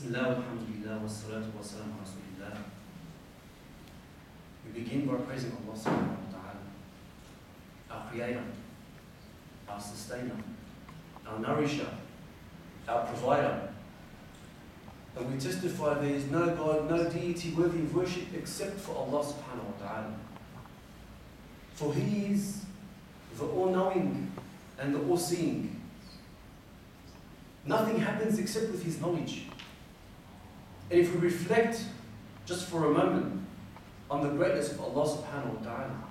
Bismillah, alhamdulillah, wassalatu wassalamu ala rasulillah. We begin by praising Allah subhanahu wa ta'ala, our creator, our sustainer, our nourisher, our provider. And we testify there is no God, no deity worthy of worship except for Allah subhanahu wa ta'ala. For He is the all-knowing and the all-seeing. Nothing happens except with His knowledge. And if we reflect just for a moment on the greatness of Allah subhanahu wa ta'ala,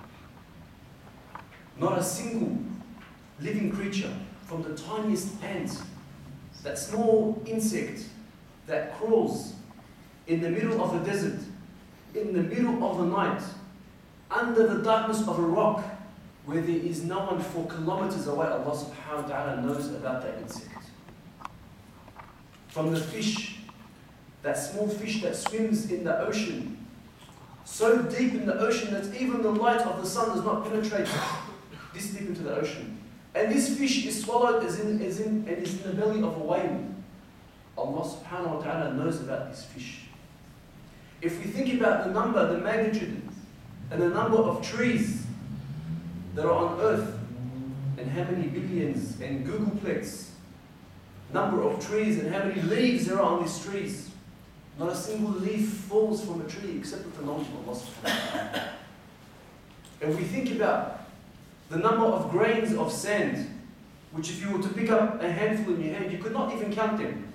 not a single living creature, from the tiniest ant, that small insect that crawls in the middle of the desert, in the middle of the night, under the darkness of a rock, where there is no one for kilometers away, Allah subhanahu wa ta'ala knows about that insect. From the fish, that small fish that swims in the ocean, so deep in the ocean that even the light of the sun does not penetrate this deep into the ocean. And this fish is swallowed and is in the belly of a whale. Allah subhanahu wa ta'ala knows about this fish. If we think about the number, the magnitude, and the number of trees that are on earth, and how many billions and googolplex number of trees and how many leaves there are on these trees, not a single leaf falls from a tree except with the knowledge of Allah subhanahu wa ta'ala. And we think about the number of grains of sand, which if you were to pick up a handful in your hand, you could not even count them.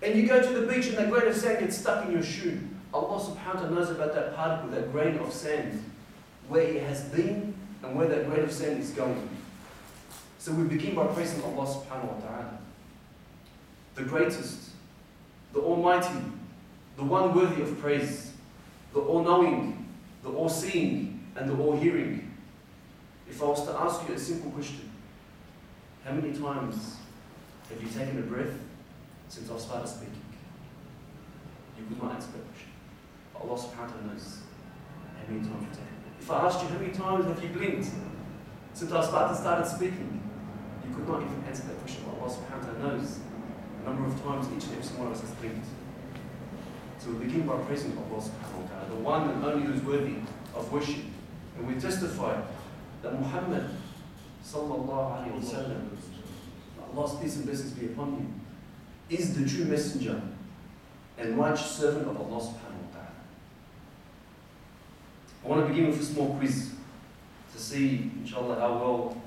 And you go to the beach and that grain of sand gets stuck in your shoe. Allah subhanahu wa ta'ala knows about that particle, that grain of sand, where it has been and where that grain of sand is going. So we begin by praising Allah subhanahu wa ta'ala, the greatest, the almighty, the one worthy of praise, the all-knowing, the all-seeing, and the all-hearing. If I was to ask you a simple question, how many times have you taken a breath since I've started speaking? You could not answer that question. But Allah subhanahu wa ta'ala knows how many times you've taken a breath. If I asked you how many times have you blinked since I started speaking, you could not even answer that question. But Allah subhanahu wa ta'ala knows the number of times each and every single one of us has blinked. So we begin by praising Allah subhanahu wa ta'ala, the one and only who is worthy of worship. And we testify that Muhammad sallallahu alayhi wa sallam, Allah's peace and blessings be upon him, is the true messenger and righteous servant of Allah subhanahu wa ta'ala. I want to begin with a small quiz to see, inshallah, how well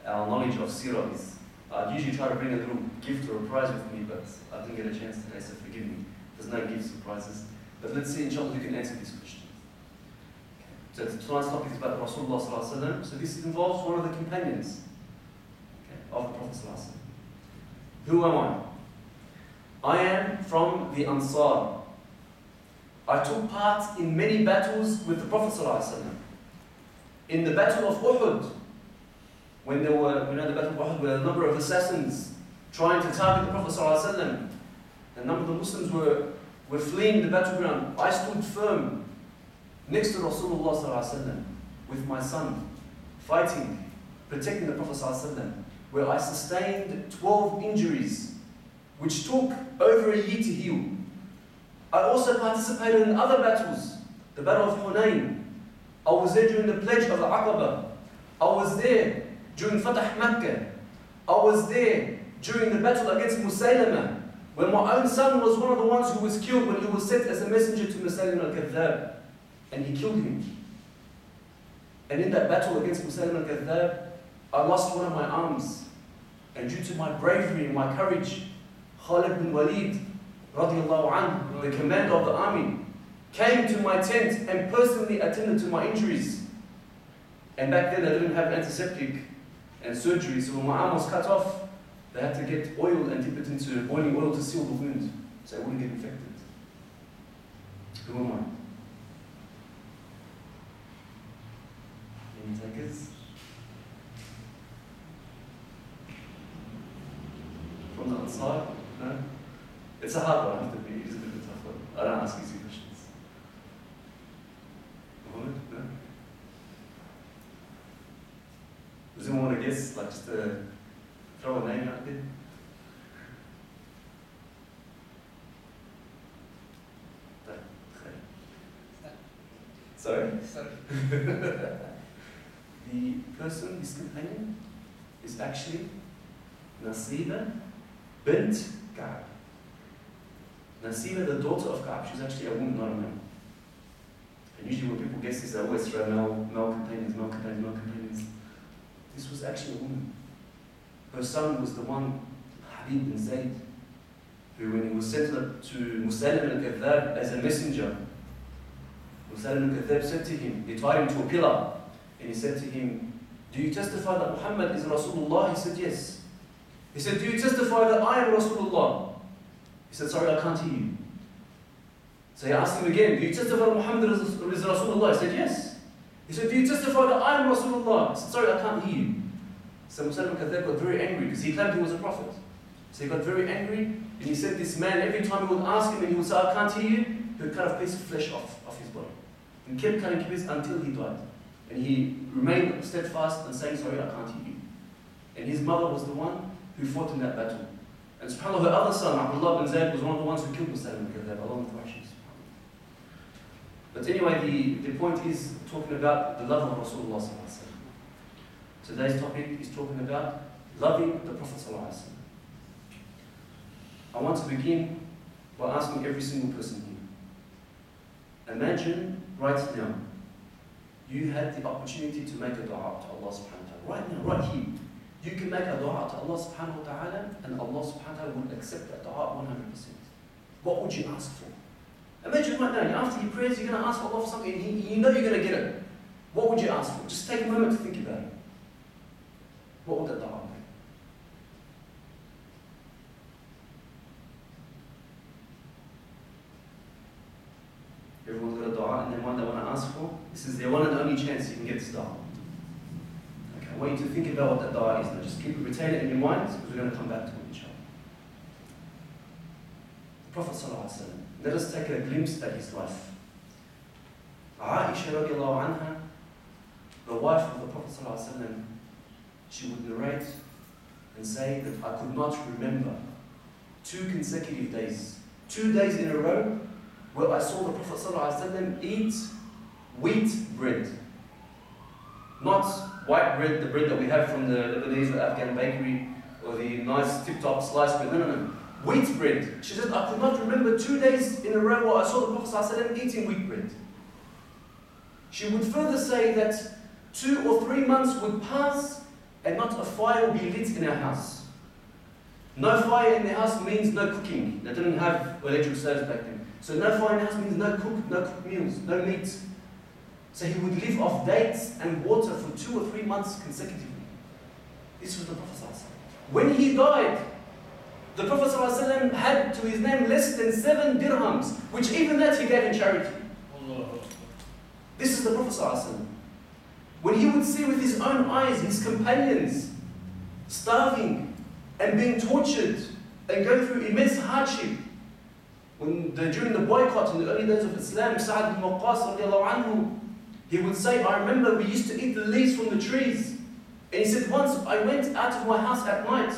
our knowledge of seerah is. I'd usually try to bring a little gift or a prize with me, but I didn't get a chance today, so forgive me. There's no gifts or prizes. But let's see, inshallah, who can answer this question. So tonight's topic is about Rasulullah sallallahu alaihi wasallam. So this involves one of the companions of the Prophet sallallahu alaihi wasallam. Who am I? I am from the Ansar. I took part in many battles with the Prophet sallallahu alaihi wasallam. In the Battle of Uhud, when there were, the Battle of Uhud, where a number of assassins trying to target the Prophet sallallahu alaihi wasallam, a number of the Muslims were fleeing the battleground. I stood firm next to Rasulullah sallallahu alaihi wasallam with my son, fighting, protecting the Prophet sallallahu alaihi wasallam, where I sustained 12 injuries, which took over a year to heal. I also participated in other battles, the Battle of Hunayn. I was there during the Pledge of the Aqaba. I was there during Fatah Makkah. I was there during the battle against Musaylama, when my own son was one of the ones who was killed when he was sent as a messenger to Musaylama al-Kadhdhab, and he killed him. And in that battle against Musaylama al-Kadhdhab, I lost one of my arms. And due to my bravery and my courage, Khalid bin Walid, radiallahu anhu, the commander of the army, came to my tent and personally attended to my injuries. And back then I didn't have antiseptic and surgery, so when my arm was cut off, they had to get oil and dip it into boiling oil to seal the wound, so it wouldn't get infected. Who am I? Any takers? From the Ansar? No? It's a hard one, I have to be, it's a bit of a tough one. I don't ask easy questions. Mohammed? No? Does anyone want to guess, like just throw a name out there? Sorry? Sorry. The person, his companion, is actually Nasiba bint Ka'b. Nasiba, the daughter of Ka'b, she's actually a woman, not a man. And usually when people guess this, they always throw male companions. This was actually a woman. Her son was the one, Hamid bin Zayd, who when he was sent to Musaylim al-Kadhab as a messenger, Musaylim al-Kadhab said to him, he tied him to a pillar, and he said to him, do you testify that Muhammad is Rasulullah? He said, yes. He said, do you testify that I am Rasulullah? He said, sorry, I can't hear you. So he asked him again, do you testify that Muhammad is Rasulullah? He said, yes. He said, do you testify that I am Rasulullah? He said, sorry, I can't hear you. So Musaylim al-Kadhab got very angry because he claimed he was a prophet. So he got very angry, and he said this man, every time he would ask him and he would say, I can't hear you, he would cut a piece of flesh off his body. And kept cutting pieces until he died. And he remained steadfast and saying, sorry, I can't hear you. And his mother was the one who fought in that battle. And subhanAllah, her other son, Abdul bin Zayd, was one of the ones who killed Musaylim al-Kadhab, along with Quraysh. But anyway, the point is talking about the love of Rasulullah. Today's topic is talking about loving the Prophet. I want to begin by asking every single person here. Imagine right now, you had the opportunity to make a dua to Allah subhanahu wa ta'ala. Right now, right here. You can make a dua to Allah subhanahu wa ta'ala, and Allah subhanahu wa ta'ala will accept that dua 100%. What would you ask for? Imagine right now, after your prayers, you're going to ask Allah for something, and you know you're going to get it. What would you ask for? Just take a moment to think about it. What would that dua be? Everyone's got a dua, and then one they want to ask for. This is their one and only chance you can get this dua. Okay, I want you to think about what that dua is now. Just keep it, retain it in your mind, because we're going to come back to it, inshallah. The Prophet ﷺ, let us take a glimpse at his life. Aisha radiallahu anha, the wife of the Prophet ﷺ, she would narrate and say that I could not remember 2 consecutive days, 2 days in a row, where I saw the Prophet ﷺ eat wheat bread. Not white bread, the bread that we have from the Lebanese or Afghan bakery, or the nice tip-top sliced bread. No. Wheat bread. She said, I could not remember 2 days in a row where I saw the Prophet ﷺ eating wheat bread. She would further say that 2 or 3 months would pass and not a fire would be lit in our house. No fire in the house means no cooking. They didn't have electric stoves back then. So no fire in the house means no cooked meals, no meat. So he would live off dates and water for 2 or 3 months consecutively. This was the Prophet ﷺ. When he died, the Prophet ﷺ had to his name less than 7 dirhams, which even that he gave in charity. This is the Prophet ﷺ. When he would see with his own eyes his companions starving and being tortured and going through immense hardship. During the boycott in the early days of Islam, Sa'ad ibn Waqqas radiallahu anhu, he would say, I remember we used to eat the leaves from the trees. And he said, once I went out of my house at night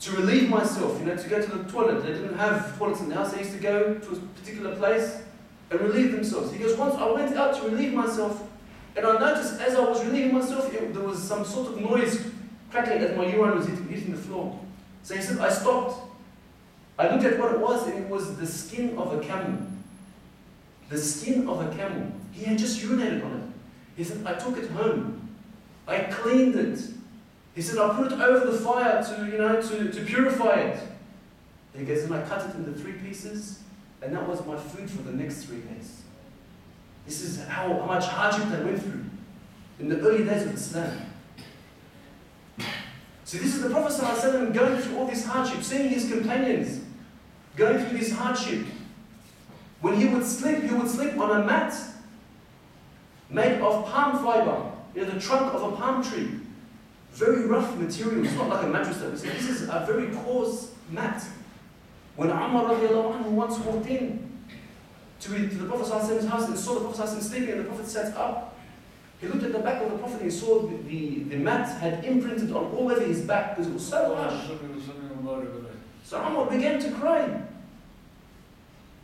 to relieve myself, to go to the toilet. They didn't have toilets in the house. They used to go to a particular place and relieve themselves. He goes, once I went out to relieve myself, and I noticed as I was relieving myself, there was some sort of noise crackling as my urine was hitting the floor. So he said, I stopped. I looked at what it was, and it was the skin of a camel. The skin of a camel. He had just urinated on it. He said, I took it home. I cleaned it. He said, I put it over the fire to purify it. He goes, and I cut it into 3 pieces, and that was my food for the next 3 days. This is how much hardship they went through in the early days of Islam. So this is the Prophet ﷺ going through all this hardship, seeing his companions going through this hardship. When he would sleep on a mat made of palm fiber, the trunk of a palm tree. Very rough material. It's not like a mattress that we see. This is a very coarse mat. When Umar radiallahu anhu once walked in to the Prophet ﷺ's house and saw the Prophet ﷺ sleeping, and the Prophet sat up, he looked at the back of the Prophet and he saw the mat had imprinted on all over his back because it was so harsh. So Umar began to cry.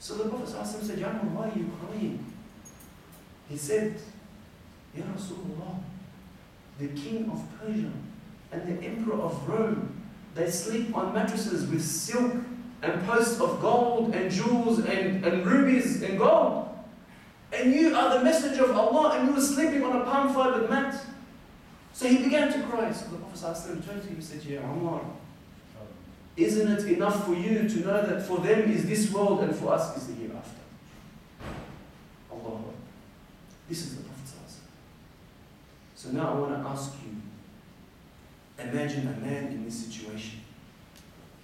So the Prophet ﷺ said, Ya Umar, why are you crying? He said, Ya Rasulullah, the king of Persia and the emperor of Rome, they sleep on mattresses with silk and posts of gold and jewels and rubies and gold. And you are the messenger of Allah and you were sleeping on a palm fibered mat. So he began to cry. So the Prophet turned to him and said, Ya Umar, isn't it enough for you to know that for them is this world and for us is the hereafter? Allah. This is the Prophet. So now I want to ask you, imagine a man in this situation,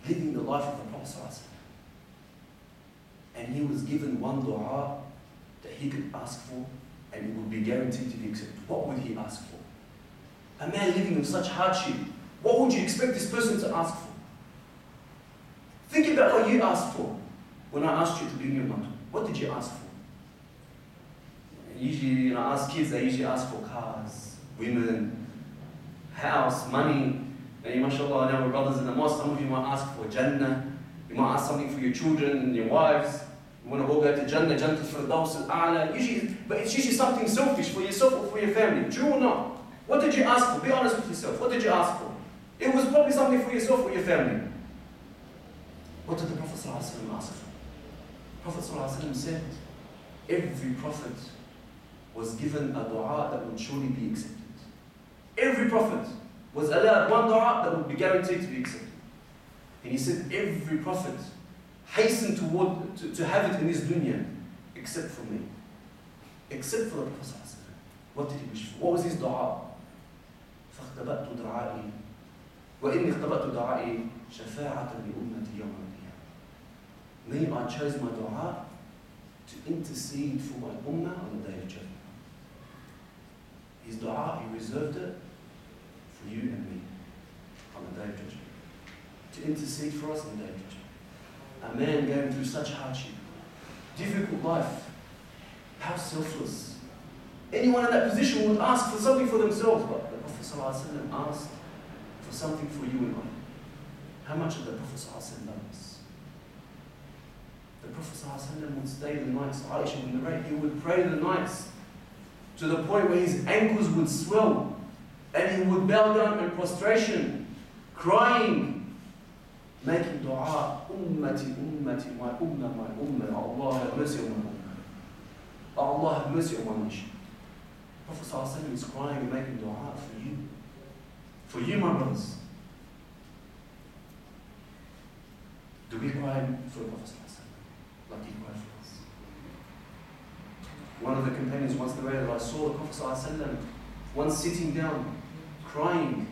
living the life of the Prophet, and he was given one dua that he could ask for and it would be guaranteed to be accepted. What would he ask for? A man living in such hardship, what would you expect this person to ask for? Think about what you asked for when I asked you to bring your mother. What did you ask for? Usually, I ask kids, they usually ask for cars, women, house, money. And mashallah, now we're brothers in the mosque, some of you might ask for Jannah. You might ask something for your children and your wives. You want to all go to Jannah, Jannah al-Firdaus al-A'la. Usually, but it's usually something selfish for yourself or for your family. True or not? What did you ask for? Be honest with yourself. What did you ask for? It was probably something for yourself or your family. What did the Prophet ﷺ ask for? The Prophet ﷺ said, every prophet was given a dua that would surely be accepted. Every prophet was allowed one dua that would be guaranteed to be accepted. And he said, every prophet hastened to have it in his dunya, except for me. Except for the Prophet ﷺ. What did he wish for? What was his dua? فاختبأت دعائي وإني اختبأت دعائي شفاعة لأمتي يوم القيامة. Me, I chose my dua to intercede for my ummah on the day of judgment. His dua, he reserved it for you and me on the day of judgment. To intercede for us on the day of judgment. A man going through such hardship, difficult life, how selfless. Anyone in that position would ask for something for themselves, but the Prophet ﷺ asked for something for you and I. How much did the Prophet ﷺ love us? The Prophet ﷺ would stay the nights, Aisha would narrate, he would pray the nights to the point where his ankles would swell and he would bow down in prostration, crying, making dua, ummati, ummati, my ummah, Allah have mercy on my ummah. Allah have mercy on my nation. Prophet ﷺ is crying and making dua for you. For you, my brothers. Do we cry for the Prophet ﷺ like he cried for us? One of the companions once narrated, I saw the Prophet ﷺ once sitting down, crying.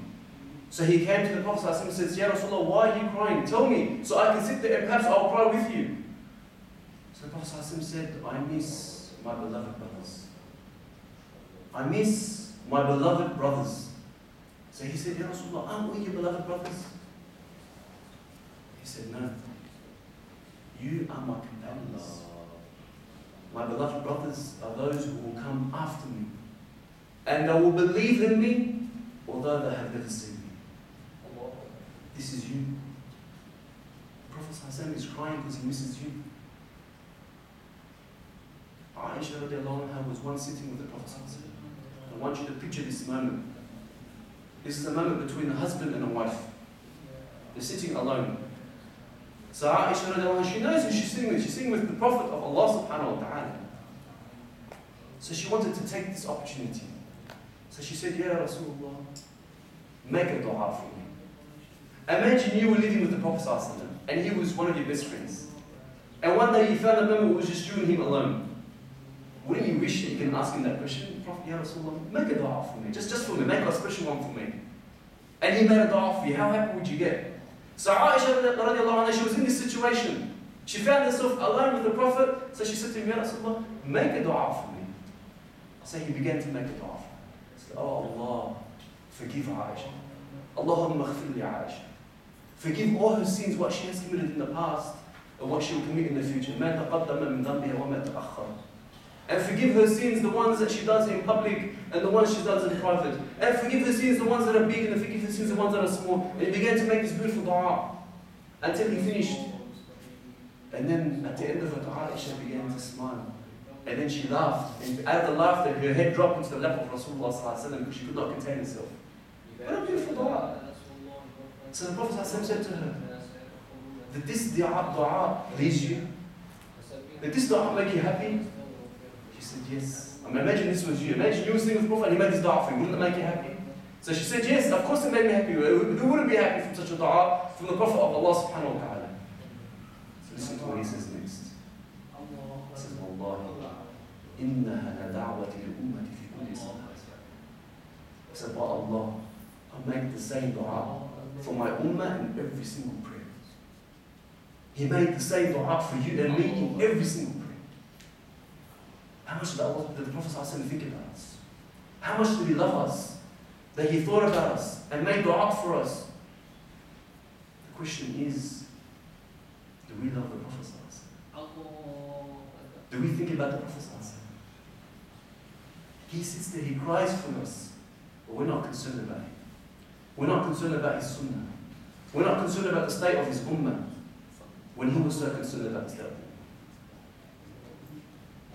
So he came to the Prophet ﷺ and says, Ya Rasulullah, why are you crying? Tell me, so I can sit there and perhaps I'll cry with you. So the Prophet ﷺ said, I miss my beloved brothers. I miss my beloved brothers. So he said, Ya Rasulullah, aren't we your beloved brothers? He said, no. You are my companions. My beloved brothers are those who will come after me. And they will believe in me, although they have never seen me. This is you. The Prophet ﷺ is crying because he misses you. Aisha radiallahu anha was once sitting with the Prophet ﷺ. I want you to picture this moment. This is a moment between a husband and a wife. They're sitting alone. So Aisha radiallahu anha, she knows who she's sitting with. She's sitting with the Prophet of Allah subhanahu wa ta'ala. So she wanted to take this opportunity. So she said, Ya Rasulullah, make a dua for me. Imagine you were living with the Prophet ﷺ, and he was one of your best friends. And one day you found a moment it was just you and him alone. Wouldn't you wish that you can ask him that question? Prophet, Ya Rasulullah, make a dua for me. Just for me. Make a special one for me. And he made a dua for you. How happy would you get? So Aisha radiallahu anha, she was in this situation. She found herself alone with the Prophet. So she said to him, Ya Rasulullah, make a dua for me. So he began to make a dua for her. He said, Oh Allah, forgive Aisha. Allahumma khfir li Aisha. Forgive all her sins, what she has committed in the past, and what she will commit in the future. مَا تَقَدَّمَ مِنْ ذَنْبِهَا وَمَا تَأَخَّرَ. And forgive her sins, the ones that she does in public and the ones she does in private. And forgive her sins, the ones that are big, and forgive her sins, the ones that are small. And he began to make this beautiful dua until he finished. And then at the end of it, Aisha began to smile. And then she laughed, and out of the laughter, her head dropped into the lap of Rasulullah because she could not contain herself. What a beautiful dua. So the Prophet said to her, did this dua please you? Did this dua make you happy? She said, yes. I mean, imagine this was you. Imagine you were sitting with the Prophet and he made this dua for you. Wouldn't it make you happy? So she said, yes, of course it made me happy. Who wouldn't be happy from such a dua from the Prophet of Allah subhanahu wa ta'ala? So listen to what he says next. He says, Wallahi, إِنَّهَا لَدَعْوَةِ الْأُمَّةِ فِي كُلِّ صَلَاةٍ. He said, by Allah, I make the same dua for my ummah in every single prayer. He made the same dua for you and me in every single prayer. How much did the Prophet ﷺ think about us? How much did he love us? That he thought about us and made dua for us. The question is, do we love the Prophet ﷺ? Do we think about the Prophet ﷺ? He sits there, he cries for us, but we're not concerned about him. We're not concerned about his sunnah. We're not concerned about the state of his ummah when he was so concerned about the state of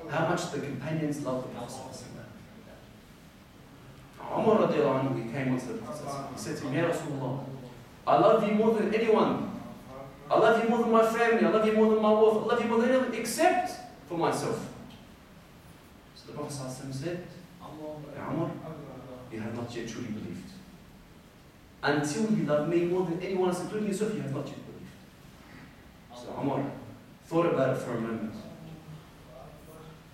ummah. How much the companions loved the Prophet ﷺ. Umar radiallahu anhu, he came onto the Prophet ﷺ. He said to him, Ya Rasulullah, I love you more than anyone. I love you more than my family. I love you more than my wealth. I love you more than anyone except for myself. So the Prophet ﷺ said, Ya Umar, you have not yet truly believed. Until you love me more than anyone else, including yourself, you have not yet believed. So Umar thought about it for a moment.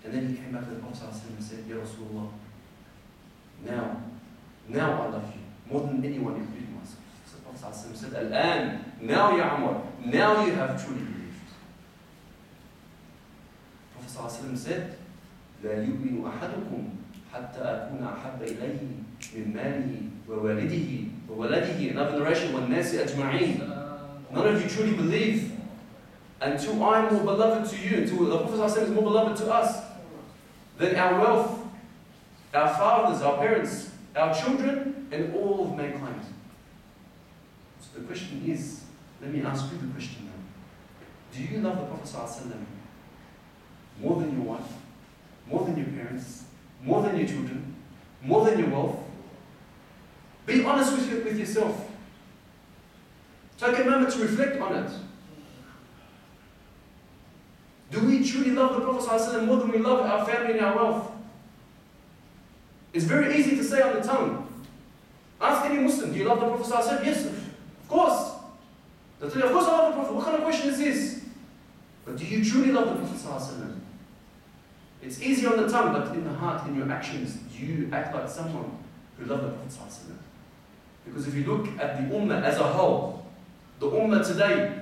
And then he came back to the Prophet ﷺ and said, Ya Rasulullah, now I love you more than anyone, including myself. So the Prophet ﷺ said, Al-an, now Ya Umar, now you have truly believed. The Prophet ﷺ said, لا يؤمن أحدكم حتى أكون أحب إليه من ماله ووالده وولده. Another narration, وَالنَّاسِ أَجْمَعِينَ. None of you truly believe until I am more beloved to you, until the Prophet ﷺ is more beloved to us than our wealth, our fathers, our parents, our children, and all of mankind. So the question is, let me ask you the question now. Do you love the Prophet ﷺ more than your wife, more than your parents, more than your children, more than your wealth? Be honest with yourself. Take a moment to reflect on it. Do we truly love the Prophet ﷺ more than we love our family and our wealth? It's very easy to say on the tongue. Ask any Muslim, do you love the Prophet ﷺ? Yes, of course. They'll tell you, of course I love the Prophet. What kind of question is this? But do you truly love the Prophet ﷺ? It's easy on the tongue, but in the heart, in your actions, do you act like someone who loves the Prophet ﷺ? Because if you look at the ummah as a whole, the ummah today,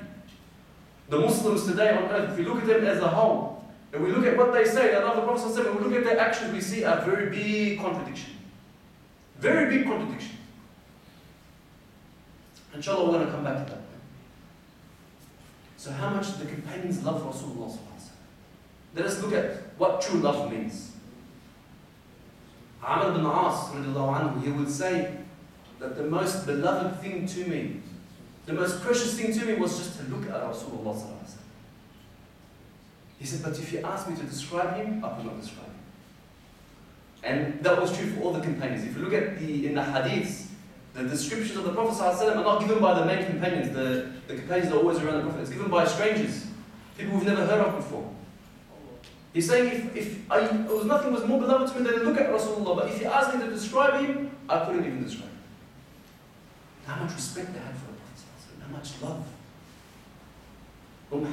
the Muslims today on earth, if we look at them as a whole, and we look at what they say, they love the Prophet ﷺ, and we look at their actions, we see a very big contradiction. Very big contradiction. Inshallah, we're going to come back to that. So how much do the companions love Rasulullah ﷺ? Let us look at what true love means. Amr ibn As, he would say that the most beloved thing to me, the most precious thing to me was just to look at Rasulullah ﷺ. He said, but if you ask me to describe him, I could not describe him. And that was true for all the companions. If you look at in the hadiths, the descriptions of the Prophet ﷺ are not given by the main companions, the companions that are always around the Prophet. It's given by strangers, people we've never heard of before. He's saying, nothing was more beloved to me than to look at Rasulullah, but if you asked me to describe him, I couldn't even describe him. How much respect they had for the Prophet, how much love.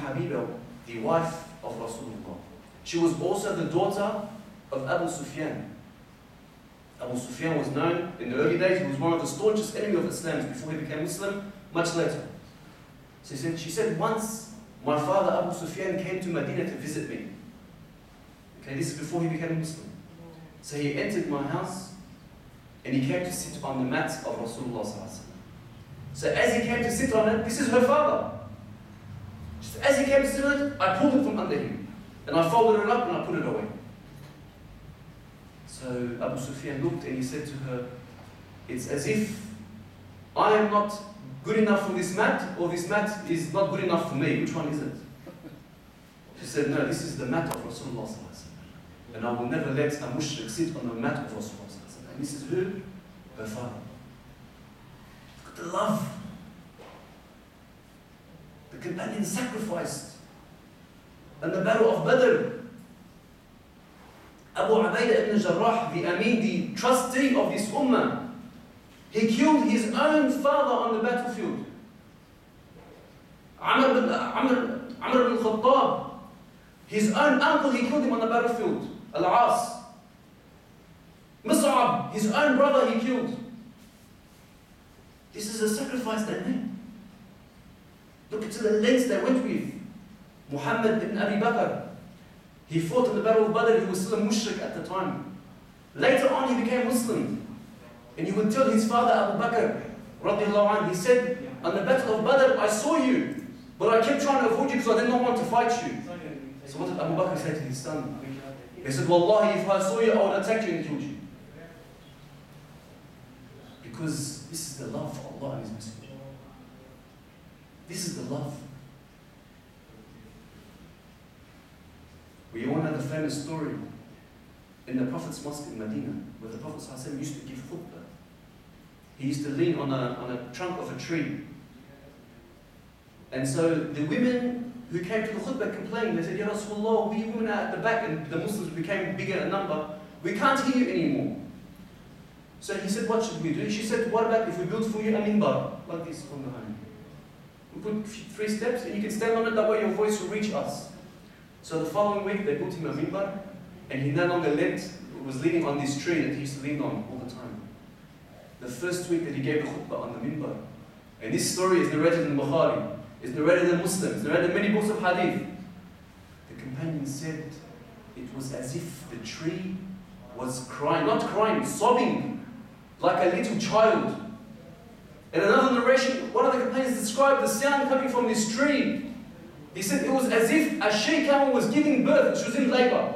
Habiba, the wife of Rasulullah, she was also the daughter of Abu Sufyan. Abu Sufyan was known, in the early days, he was one of the staunchest enemies of Islam before he became Muslim, much later. So she said, once my father Abu Sufyan came to Medina to visit me. Okay, this is before he became a Muslim. So he entered my house and he came to sit on the mat of Rasulullah ﷺ. So as he came to sit on it, this is her father. Just as he came to sit on it, I pulled it from under him. And I folded it up and I put it away. So Abu Sufyan looked and he said to her, it's as if I am not good enough for this mat, or this mat is not good enough for me. Which one is it? She said, no, this is the mat of Rasulullah ﷺ. And I will never let a mushrik sit on the mat of Rasulullah. And this is who? Her father. Look at the love. The companions sacrificed. And the battle of Badr. Abu Ubaidah ibn Jarrah, the Amin, the trustee of this ummah, he killed his own father on the battlefield. Amr ibn Khattab, his own uncle, he killed him on the battlefield. Al-As. Mus'ab, his own brother, he killed. This is a sacrifice they made. Look at the lengths they went with. Muhammad ibn Abi Bakr, he fought in the battle of Badr. He was still a mushrik at the time. Later on, he became Muslim. And he would tell his father, Abu Bakr, radiallahu anhu, he said, on the battle of Badr, I saw you, but I kept trying to avoid you because I did not want to fight you. So what did Abu Bakr say to his son? He said, Wallahi, if I saw you, I would attack you and kill you. Because this is the love for Allah and His Messenger. This is the love. We all know the famous story in the Prophet's Mosque in Medina, where the Prophet ﷺ used to give khutbah. He used to lean on a trunk of a tree. And so the women who came to the khutbah complained. They said, Ya Rasulullah, we women are at the back, and the Muslims became bigger in number. We can't hear you anymore. So he said, what should we do? She said, what about if we build for you a minbar, like this on the home? We put 3 steps, and you can stand on it, that way your voice will reach us. So the following week, they built him a minbar, and he no longer was leaning on this tree that he used to lean on all the time. The first week that he gave the khutbah on the minbar. And this story is narrated in Bukhari, it's narrated in Muslim, it's narrated in many books of hadith. The companion said it was as if the tree was crying, not crying, sobbing, like a little child. In another narration, one of the companions described the sound coming from this tree. He said it was as if a she-camel was giving birth, she was in labor.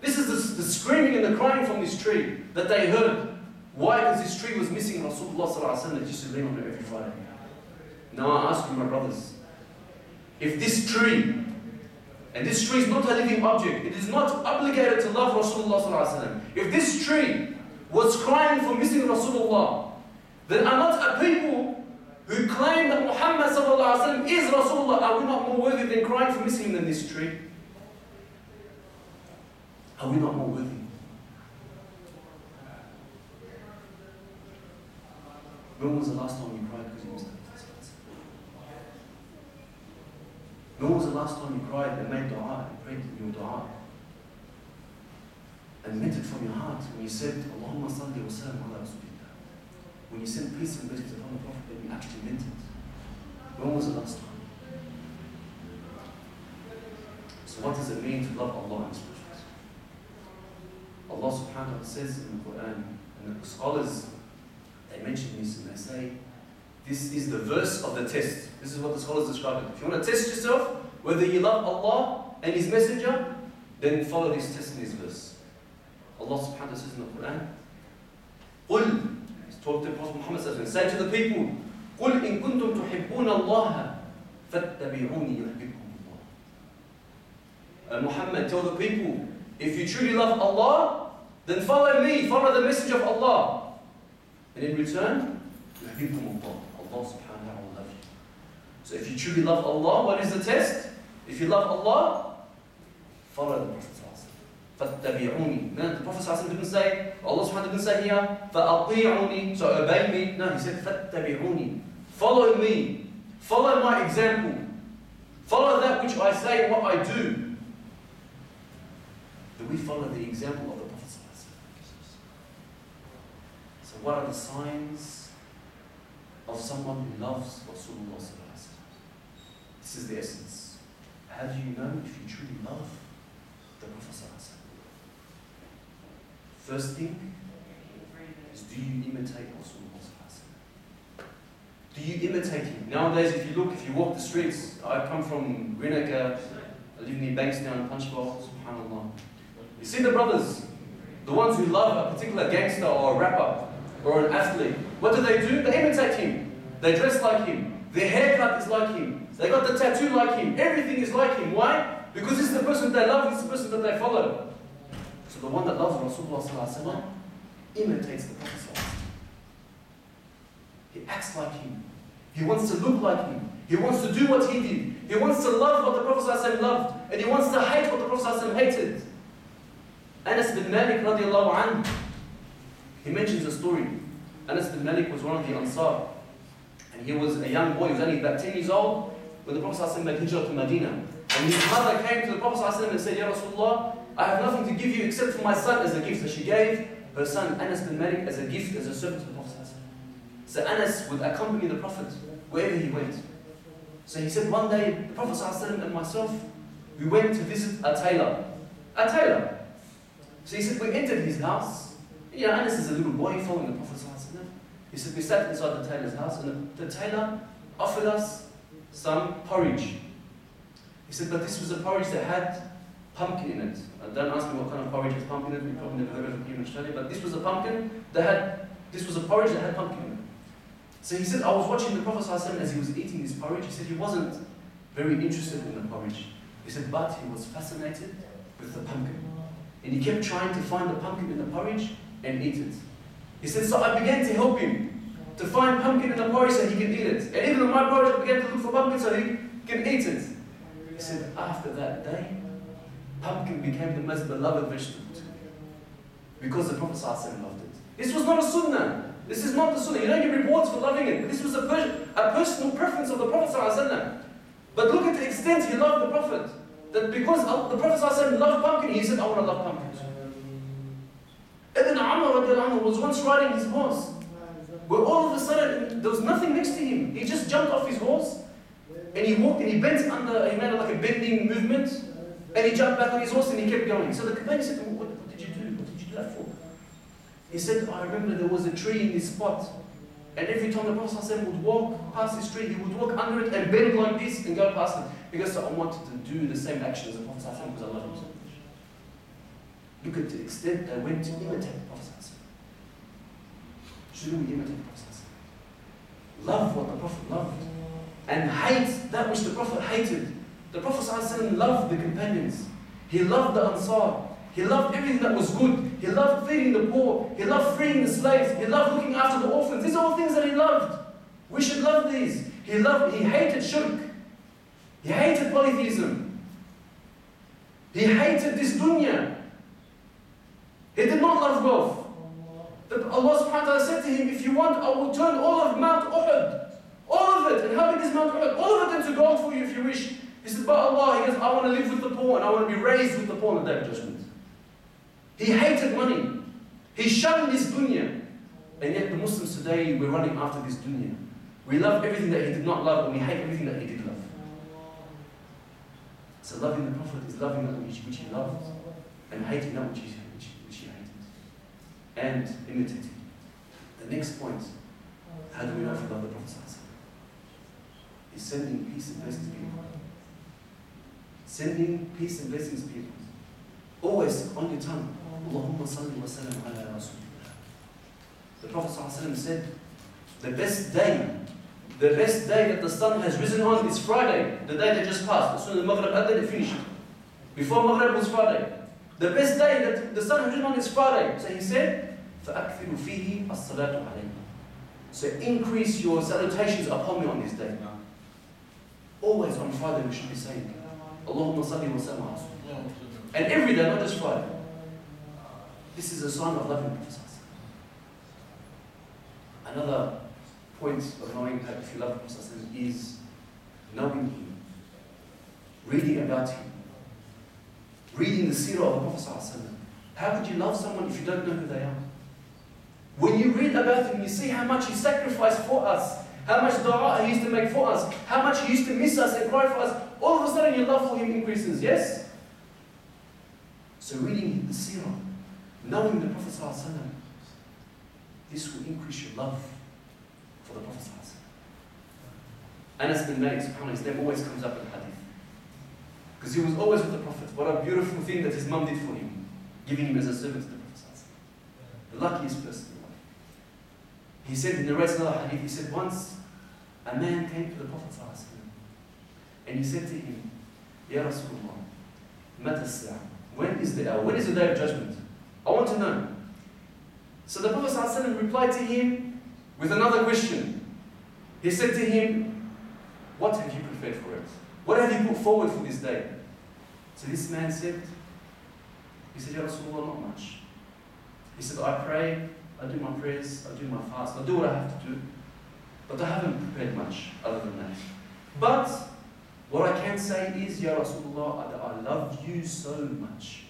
This is the screaming and the crying from this tree that they heard. Why? Because this tree was missing Rasulullah ﷺ that used to lean on it every Friday. Now I ask you, my brothers, if this tree, and this tree is not a living object, it is not obligated to love Rasulullah ﷺ. If this tree was crying for missing Rasulullah, then are not a people who claim that Muhammad ﷺ is Rasulullah, are we not more worthy than crying for missing him than this tree? Are we not more worthy? When was the last time you cried because you missed Rasulullah? When was the last time you cried and made dua and prayed in your dua? And meant it from your heart when you said, Allahumma salli wa sallam ala Rasulillah. When you said peace and blessings upon the Prophet, and you actually meant it. When was the last time? So what does it mean to love Allah and His Prophet? Allah subhanahu wa ta'ala says in the Quran, and the scholars, they mention this and they say, this is the verse of the test. This is what the scholars describe it. If you want to test yourself, whether you love Allah and His Messenger, then follow this test in this verse. Allah subhanahu wa ta'ala says in the Quran, قُلْ, He's talking to Prophet Muhammad, say to the people, قُلْ إِن كُنْتُمْ تُحِبُّونَ اللَّهَ فَاتَّبِعُونِي يُحْبِبْكُمُ اللَّهُ. Muhammad, tell the people, if you truly love Allah, then follow me, follow the message of Allah. And in return, يُحْبِبْكُمُ اللَّهُ. Allah subhanahu wa ta'ala will love you. So if you truly love Allah, what is the test? If you love Allah, follow the Prophet. فَاتَّبِعُونِي. No, the Prophet didn't say, Allah subhanahu wa ta'ala didn't say here, فَأَطِيعُونِي, so obey me. No, He said, فَاتَّبِعُونِي. Follow me. Follow my example. Follow that which I say and what I do. Do we follow the example of the Prophet? So what are the signs of someone who loves Rasulullah? This is the essence. How do you know if you truly love the Prophet? First thing is, do you imitate Rasulullah? Do you imitate him? Nowadays, if you walk the streets, I come from Grenaka, I live near Bankstown, Punchbowl, subhanAllah. You see the brothers, the ones who love a particular gangster or a rapper or an athlete, what do? They imitate him. They dress like him. Their haircut is like him. They got the tattoo like him. Everything is like him. Why? Because this is the person they love, this is the person that they follow. So the one that loves Rasulullah imitates the Prophet. He acts like him. He wants to look like him. He wants to do what he did. He wants to love what the Prophet loved. And he wants to hate what the Prophet hated. Anas bin Malik radiallahu anhu, he mentions a story. Anas bin Malik was one of the Ansar. And he was a young boy, he was only about 10 years old when the Prophet made hijrah to Medina. And his mother came to the Prophet and said, Ya Rasulullah, I have nothing to give you except for my son as a gift. So she gave her son Anas bin Malik as a gift, as a servant to the Prophet. So Anas would accompany the Prophet wherever he went. So he said one day, the Prophet and myself, we went to visit a tailor. A tailor. So he said, we entered his house. You know, Anas is a little boy following the Prophet. He said, we sat inside the tailor's house and the tailor offered us some porridge. He said, but this was a porridge that had pumpkin in it. Don't ask me what kind of porridge has pumpkin in it. We probably never heard of it here in Australia. But this was a pumpkin that had, this was a porridge that had pumpkin in it. So he said, I was watching the Prophet as he was eating this porridge. He said he wasn't very interested in the porridge. He said, but he was fascinated with the pumpkin. And he kept trying to find the pumpkin in the porridge and eat it. He said, so I began to help him to find pumpkin in the porridge so he can eat it. And even in my porridge, I began to look for pumpkin so he can eat it. He said, after that day, pumpkin became the most beloved vegetable to me. Because the Prophet loved it. This was not a sunnah. This is not the sunnah. You don't get rewards for loving it. But this was a personal preference of the Prophet. But look at the extent he loved the Prophet. That because the Prophet loved pumpkin, he said, I want to love pumpkin. Ibn Umar was once riding his horse, where all of a sudden there was nothing next to him. He just jumped off his horse and he walked and he bent under, he made like a bending movement and he jumped back on his horse and he kept going. So the companion said to him, what did you do? What did you do that for? He said, I remember there was a tree in this spot and every time the Prophet would walk past this tree, he would walk under it and bend like this and go past it. Because I wanted to do the same action as the Prophet because I love him so much. Look at the extent they went to imitate the Prophet. Should we imitate the Prophet? Love what the Prophet loved and hate that which the Prophet hated. The Prophet loved the companions. He loved the Ansar. He loved everything that was good. He loved feeding the poor. He loved freeing the slaves. He loved looking after the orphans. These are all things that he loved. We should love these. He hated shirk. He hated polytheism. He hated this dunya. He did not love wealth. Allah subhanahu wa ta'ala said to him, if you want, I will turn all of Mount Uhud, all of it, and how big is Mount Uhud? All of it into gold for you if you wish. He said, but Allah, he goes, I want to live with the poor and I want to be raised with the poor on the day of judgment. He hated money. He shunned this dunya. And yet the Muslims today, we're running after this dunya. We love everything that he did not love and we hate everything that he did love. So loving the Prophet is loving that which he loved and hating that which he hated. And imitating. The next point, how do we know if we love the Prophet? Is sending peace and blessings to people. Sending peace and blessings to people. Always on your tongue. Allahumma salli wa sallam ala Rasulillah. The Prophet said, the best day that the sun has risen on is Friday, the day that just passed. As soon as Maghrib adhan, it finished. Before Maghrib was Friday. The best day that the sun has risen on is Friday. So he said, فَأَكْثِرُ فِيهِ الصَّلَاةُ عَلَيْهِ. So increase your salutations upon me on this day. Always on Friday we should be saying, Allahumma salli wa sallam ala Rasulillah. And every day, not just Friday. This is a sign of loving the Prophet. Another point of knowing that if you love the Prophet is knowing him, reading about him, reading the seerah of the Prophet. How could you love someone if you don't know who they are? When you read about him, you see how much he sacrificed for us, how much dua he used to make for us, how much he used to miss us and cry for us. All of a sudden your love for him increases, yes? So reading the seerah, knowing the Prophet ﷺ, this will increase your love for the Prophet ﷺ. Anas bin Malik, subhanAllah, his name always comes up in hadith. Because he was always with the Prophet. What a beautiful thing that his mum did for him, giving him as a servant to the Prophet ﷺ. The luckiest person in life. He said, he narrates another hadith, he said, once a man came to the Prophet ﷺ and he said to him, Ya Rasulullah, Mata as-sa'a? When is the hour? When is the day of judgment? I want to know. So the Prophet ﷺ replied to him with another question. He said to him, what have you prepared for it? What have you put forward for this day? So this man said, Ya Rasulullah, not much. He said, I pray, I do my prayers, I do my fast, I do what I have to do. But I haven't prepared much other than that. But what I can say is, Ya Rasulullah, I love you so much.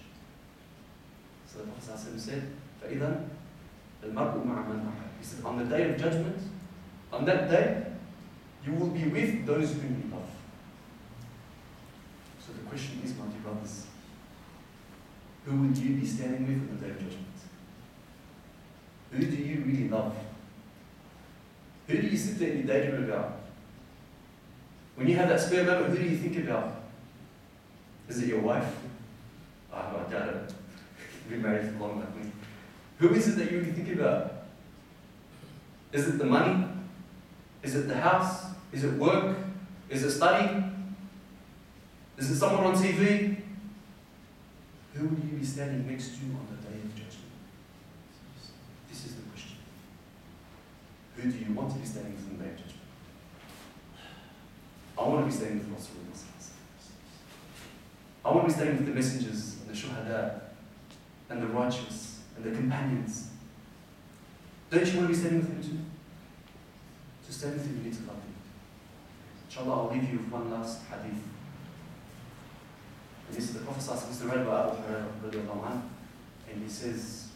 So the Prophet said, فَإِذَا الْمَرْءُ مَعَ مَنْ أَحَبَّ. He said, on the day of judgment, on that day, you will be with those whom you love. So the question is, my dear brothers, who will you be standing with on the day of judgment? Who do you really love? Who do you sit there and you daydream about? When you have that spare moment, who do you think about? Is it your wife? I doubt it. You've been married for long, like me. Who is it that you really think about? Is it the money? Is it the house? Is it work? Is it study? Is it someone on TV? Who will you be standing next to on the day of judgment? This is the question. Who do you want to be standing with on the day of judgment? I want to be standing with Rasulullah. I want to be standing with the messengers and the shuhada and the righteous and the companions. Don't you want to be standing with them too? To stand with them, you need to love them. Inshallah, I'll leave you with one last hadith. And this is the Prophet read by Adra, and he says,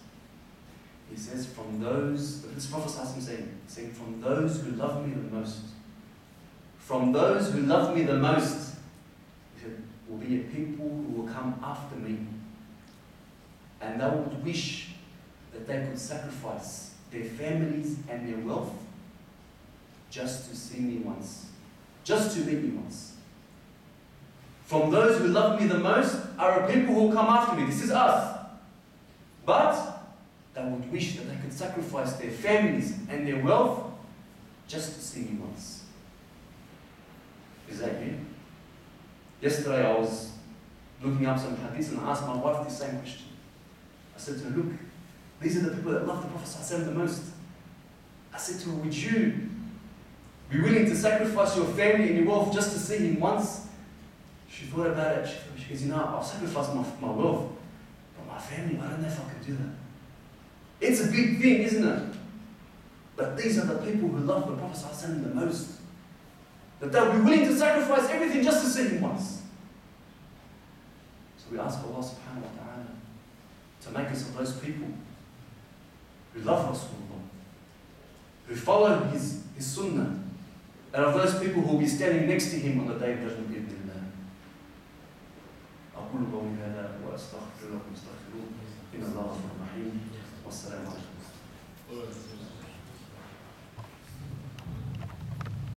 from those, this Prophet saying, from those who love me the most, from those who love me the most, he said, will be a people who will come after me, and they would wish that they could sacrifice their families and their wealth just to see me once, just to meet me once. From those who love me the most are a people who will come after me. This is us. But they would wish that they could sacrifice their families and their wealth just to see me once. Is that you? Yesterday I was looking up some hadiths and I asked my wife the same question. I said to her, look, these are the people that love the Prophet ﷺ the most. I said to her, would you be willing to sacrifice your family and your wealth just to see him once? She thought about it. She goes, I'll sacrifice my wealth, but my family, I don't know if I can do that. It's a big thing, isn't it? But these are the people who love the Prophet ﷺ the most. That they'll be willing to sacrifice everything just to see him once. So we ask Allah subhanahu wa ta'ala to make us of those people who love Rasulullah, who follow his sunnah, and of those people who will be standing next to him on the day of judgment. أقول قولي هذا وأستغفر لكم استغفروه إن الله غفور رحيم والسلام عليكم.